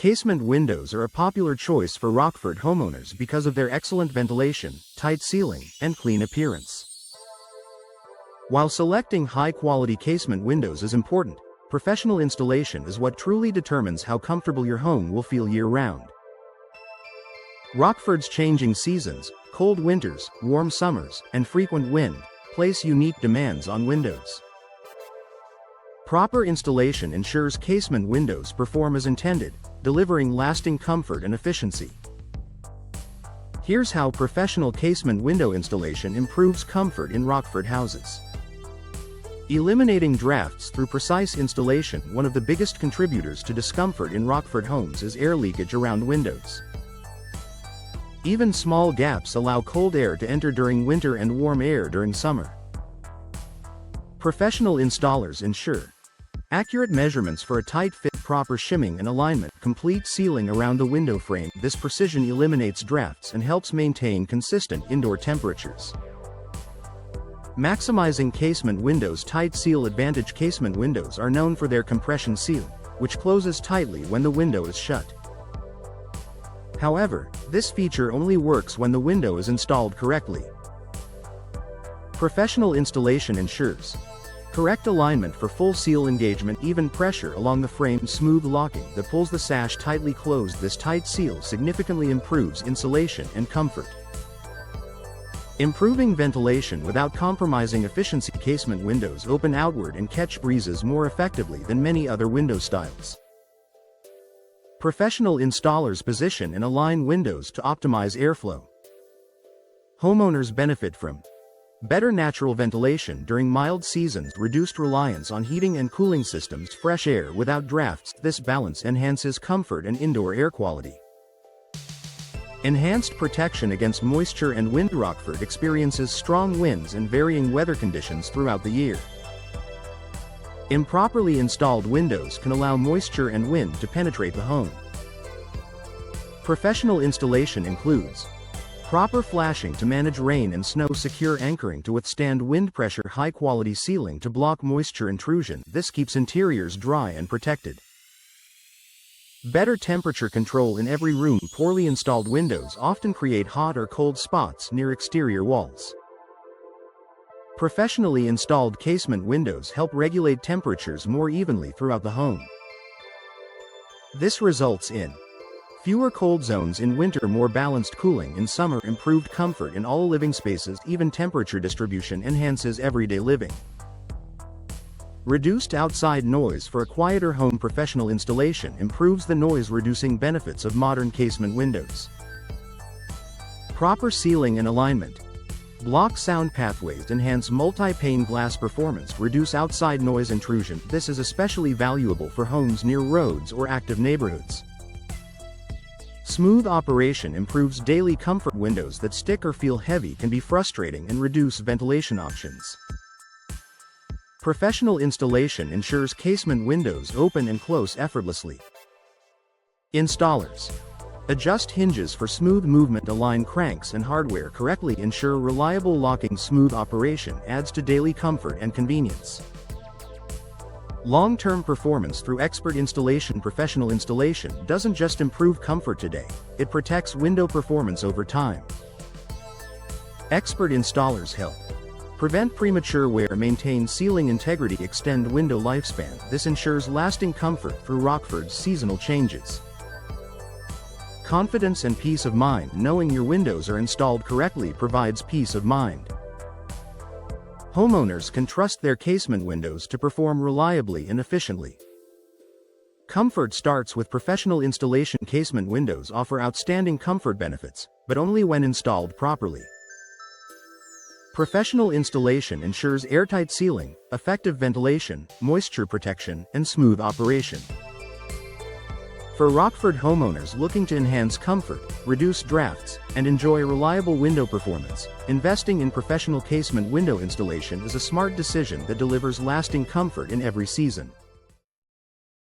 Casement windows are a popular choice for Rockford homeowners because of their excellent ventilation, tight ceiling, and clean appearance. While selecting high-quality casement windows is important, professional installation is what truly determines how comfortable your home will feel year-round. Rockford's changing seasons, cold winters, warm summers, and frequent wind, place unique demands on windows. Proper installation ensures casement windows perform as intended, delivering lasting comfort and efficiency. Here's how professional casement window installation improves comfort in Rockford houses. Eliminating drafts through precise installation. One of the biggest contributors to discomfort in Rockford homes is air leakage around windows. Even small gaps allow cold air to enter during winter and warm air during summer. Professional installers ensure accurate measurements for a tight fit, proper shimming and alignment, complete sealing around the window frame. This precision eliminates drafts and helps maintain consistent indoor temperatures. Maximizing casement windows. Tight seal advantage. Casement windows are known for their compression seal, which closes tightly when the window is shut. However, this feature only works when the window is installed correctly. Professional installation ensures correct alignment for full seal engagement, even pressure along the frame, smooth locking that pulls the sash tightly closed. This tight seal significantly improves insulation and comfort. Improving ventilation without compromising efficiency. Casement windows open outward and catch breezes more effectively than many other window styles. Professional installers position and align windows to optimize airflow. Homeowners benefit from better natural ventilation during mild seasons, reduced reliance on heating and cooling systems, fresh air without drafts. This balance enhances comfort and indoor air quality. Enhanced protection against moisture and wind. Rockford experiences strong winds and varying weather conditions throughout the year. Improperly installed windows can allow moisture and wind to penetrate the home. Professional installation includes proper flashing to manage rain and snow, secure anchoring to withstand wind pressure, high-quality sealing to block moisture intrusion. This keeps interiors dry and protected. Better temperature control in every room. Poorly installed windows often create hot or cold spots near exterior walls. Professionally installed casement windows help regulate temperatures more evenly throughout the home. This results in fewer cold zones in winter, more balanced cooling in summer, improved comfort in all living spaces. Even temperature distribution enhances everyday living. Reduced outside noise for a quieter home. Professional installation improves the noise-reducing benefits of modern casement windows. Proper sealing and alignment. Block sound pathways enhance multi-pane glass performance, reduce outside noise intrusion. This is especially valuable for homes near roads or active neighborhoods. Smooth operation improves daily comfort. Windows that stick or feel heavy can be frustrating and reduce ventilation options. Professional installation ensures casement windows open and close effortlessly. Installers adjust hinges for smooth movement, align cranks and hardware correctly, ensure reliable locking. Smooth operation adds to daily comfort and convenience. Long-term performance through expert installation. Professional installation doesn't just improve comfort today, it protects window performance over time. Expert installers help prevent premature wear, maintain sealing integrity, extend window lifespan. This ensures lasting comfort through Rockford's seasonal changes. Confidence and peace of mind. Knowing your windows are installed correctly provides peace of mind. Homeowners can trust their casement windows to perform reliably and efficiently. Comfort starts with professional installation. Casement windows offer outstanding comfort benefits, but only when installed properly. Professional installation ensures airtight sealing, effective ventilation, moisture protection, and smooth operation. For Rockford homeowners looking to enhance comfort, reduce drafts, and enjoy reliable window performance, investing in professional casement window installation is a smart decision that delivers lasting comfort in every season.